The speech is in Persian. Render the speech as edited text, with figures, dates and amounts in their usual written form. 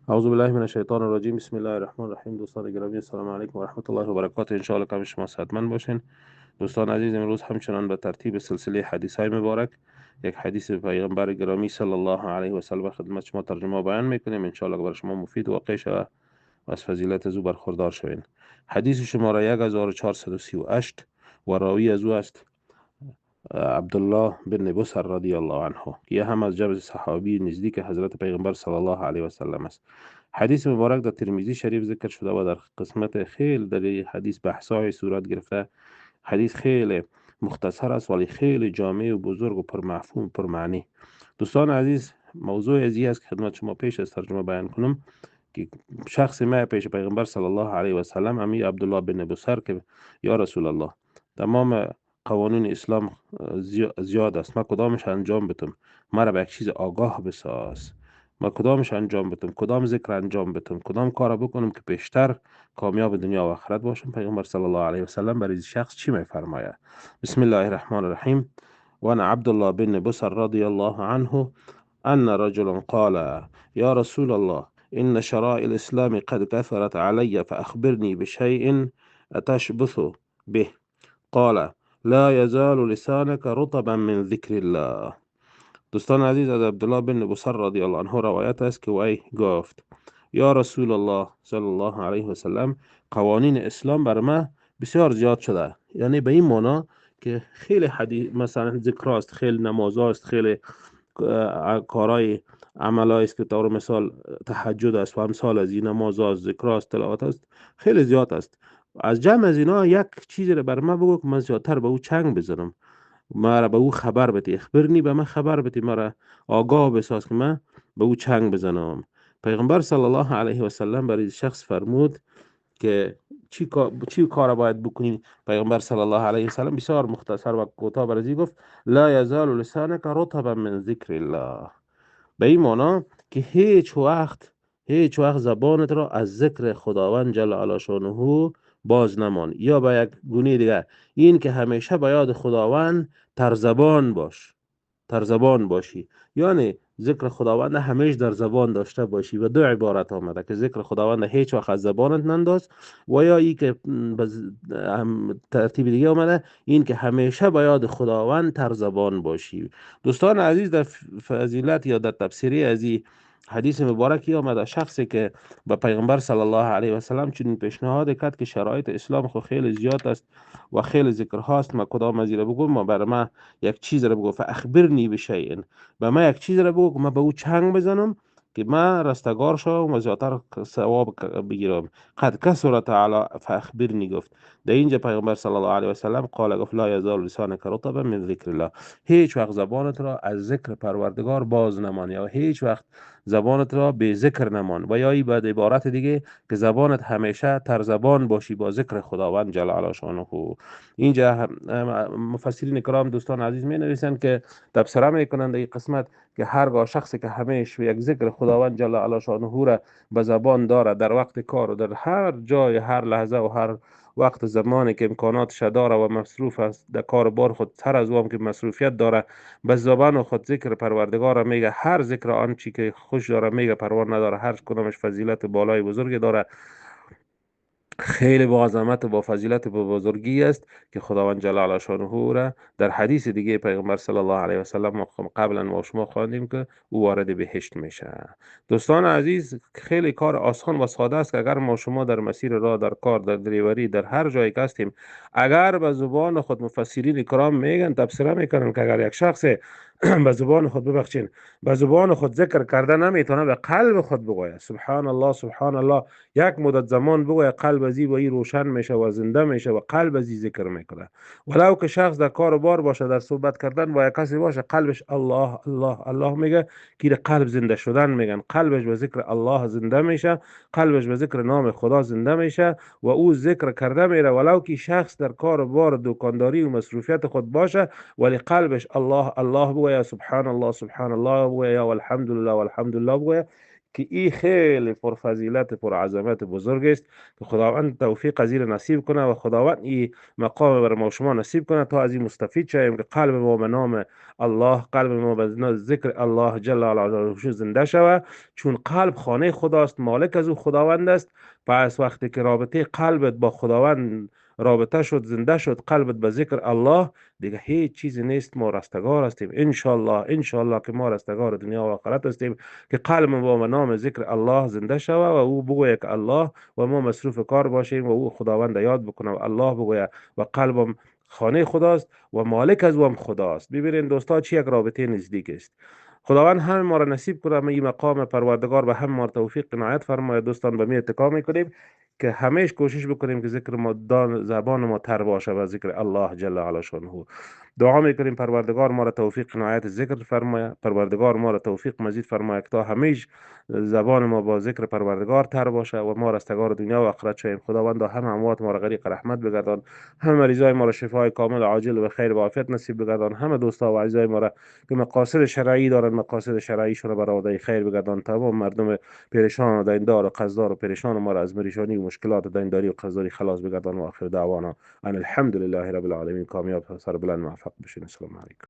اعوذ بالله من الشیطان الرجیم. بسم الله الرحمن الرحیم. دوستان گرامی، السلام علیکم و رحمت الله و برکاته. ان شاء الله که شما صحتمند باشین. دوستان عزیز، امروز همچنان به ترتیب سلسله حدیث های مبارک یک حدیث پیغمبر گرامی صلی الله علیه و سلم خدمت شما ترجمه و بیان میکنیم. ان شاء الله برای شما مفید واقع شود و از فضیلت از او برخوردار شوین. حدیث شماره 1438 و راوی از او است عبدالله بن بسر رضی الله عنه، که هم از جمع صحابی نزدیک حضرت پیغمبر صلی الله علیه و سلم است. حدیث مبارک در ترمذی شریف ذکر شده و در قسمت خیلی در این حدیث بحث‌های صورت گرفته. حدیث خیلی مختصر است ولی خیلی جامع و بزرگ و پرمفهوم و پرمعنی. دوستان عزیز، موضوع از این است که خدمت شما پیش از ترجمه بیان کنم که شخص ما پیش پیغمبر صلی الله علیه و سلم امی عبدالله بن بسر که یا رسول الله، تمام قوانین اسلام زیاد است، ما کدامش انجام بتم؟ مرا به یک چیز آگاه بساز، ما کدامش انجام بتم؟ کدام ذکر انجام بتم؟ کدام کار بکنم که پیشتر کامیاب دنیا و آخرت باشم؟ پیغمبر صلی الله علیه و سلم برای شخص چی میفرماید؟ بسم الله الرحمن الرحیم. وانا عبدالله بن بسر رضی الله عنه ان رجلا قال یا رسول الله ان شرائع الاسلام قد كثرت علي فاخبرني بشيء اتشبث به. قال لا يزال لسانك رطبا من ذکر الله. دوستان عزیز، از عبدالله بن بصر رضی الله عنه روایت است که وی گفت یا رسول الله صلی الله علیه و سلم، قوانین اسلام بر ما بسیار زیاد شده. یعنی به این معنا که خیلی حدیث مثلا ذکر است، خیلی نماز است، خیلی کارهای عمل است که طور مثال تهجد است و امثال از این، نماز است، ذکر است، تلاوت است، خیلی زیاد است. از جمع از اینا یک چیزی رو بر من بگو که من زیادتر به او چنگ بزنم، مرا به او خبر بده. اخبرنی، به من خبر بده، مرا آگاه بساز که من به او چنگ بزنم. پیغمبر صلی الله علیه و سلم برای شخص فرمود که چی کار باید بکنی. پیغمبر صلی الله علیه و سلم بسیار مختصر و کوتاه برای گفت لا یزال لسانک رطبا من ذکر الله. به این معنا که هیچ وقت زبانت را از ذکر خداوند جل علا شانه باز نمان. یا به یک گونه دیگه، این که همیشه به یاد خداوند تر زبان باشی. یعنی ذکر خداوند همیشه در زبان داشته باشی. و دو عبارت آمده که ذکر خداوند هیچ وقت از زبانت ننداز، و یا ای که ترتیب دیگه آمده این که همیشه به یاد خداوند تر زبان باشی. دوستان عزیز، در فضیلت یا در تفسیری از این حدیث مبارکی آمده شخصی که به پیغمبر صلی الله علیه و سلم چنین پیشنهاد کرد که شرایط اسلام خو خیلی زیاد است و خیلی ذکر هاست، ما کدام از اینا بگو؟ ما بر ما یک چیز را بگو، فاخبرنی بشیء، به ما یک چیز را بگو که ما به او چنگ بزنم که من رستگار شوم و زیادتر ثواب بگیرم. قد کثرت علی فاخبرنی گفت. در اینجا پیغمبر صلی الله علیه و سلم قال گفت لا یزال لسانک رطبا من ذکر الله. هیچ وقت زبانت را از ذکر پروردگار باز نمان، یا هیچ وقت زبانت را به ذکر نمان. و یا بعد عبارت دیگه که زبانت همیشه تر زبان باشی با ذکر خداوند جل علا شانه. اینجا مفسرین کرام دوستان عزیز می نویسند که تبصره می کنند این قسمت که هرگاه شخصی که همیشه یک ذکر خداوند جل علا شانه را به زبان داره در وقت کار و در هر جای، هر لحظه و هر وقت زمانی که امکاناتش داره و مصروف است در کار بار خود، تر از او که مصروفیت داره، به زبان خود ذکر پروردگار میگه. هر ذکر آن چی که خوش داره میگه، پروا نداره هر کدامش فضیلت بالای بزرگی داره، خیلی با عظمت و با فضیلت و با بزرگی است که خداوند جل علا شانه را در حدیث دیگه پیغمبر صلی الله علیه و سلم ما قبلا ما شما خواندیم که او وارد بهشت میشه. دوستان عزیز، خیلی کار آسان و ساده است که اگر ما شما در مسیر راه، در کار، در دریوری، در هر جایی که هستیم، اگر به زبان خود مفسرین کرام میگن، تفسیر میکنن که اگر یک شخص به زبان خود ببخشین به زبان خود ذکر کرده نمیتونه، به قلب خود بگوید سبحان الله سبحان الله، یک مدت زمان بگوید، قلب ازی و ای روشن میشه و زنده میشه و قلب ازی ذکر میکنه. ولو که شخص در کار و بار باشه، در صحبت کردن با یک کسی باشه، قلبش الله الله الله میگه، که قلب زنده شدن میگن. قلبش به ذکر الله زنده میشه، قلبش به ذکر نام خدا زنده میشه و او ذکر کرده میره. ولو که شخص در کار و بار، دکانداری و مصروفیت خود باشه، ولی قلبش الله الله بگوید، سبحان الله سبحان الله بگوید، یا الحمدلله والحمدلله بگوید، که این خیلی پرفضیلت پرعظمت بزرگ است که خداوند توفیق از این نصیب کنه و خداوند این مقام بر ما شما نصیب کنه تا از این مستفید شویم که قلب ما به نام الله، قلب ما به ذکر الله جل جلاله زنده شود، چون قلب خانه خداست، مالک از او خداوند است. پس وقتی که رابطه قلبت با خداوند رابطه شد، زنده شد قلبت به ذکر الله، دیگه هیچ چیزی نیست، ما رستگار هستیم ان شاء الله که ما رستگار دنیا و آخرت هستیم. که قلب ما به نام ذکر الله زنده شود و او بگوید که الله و ما مصروف کار باشیم و او خداوند یاد بکنه و الله بگوید و قلبم خانه خداست و مالک از هم خداست. ببینید دوستا چی یک رابطه نزدیک است. خداوند همه ما را نصیب کنه، این مقام پروردگار به همه ما توفیق عنایت فرماید. دوستان به می اتکا میکنیم که همیشه کوشش بکنیم که ذکر ما زبان ما تر باشه و ذکر الله جل شانه. دعا میکنیم پروردگار ما را توفیق عنایت ذکر فرماید، پروردگار ما را توفیق مزید فرماید تا همیشه زبان ما با ذکر پروردگار تر باشه و ما رستگار دنیا و آخرت شویم. خداوند همه اموات ما را غریق رحمت بگردان، همه مریضای ما را شفای کامل عاجل و خیر و عافیت نصیب بگردان، همه دوستا و عزیزای ما را که مقاصد شرعی دارن مقاصد شرعیشون را برآورده خیر بگردان. تمام مردم پریشان و دیندار و قصدار و پریشان ما را از پریشانی و مشکلات دینداری و قصداری خلاص بگردان. و آخر دعوانا ان الحمد لله رب العالمین. کامیاب سر بلند موفق بشین. السلام علیکم.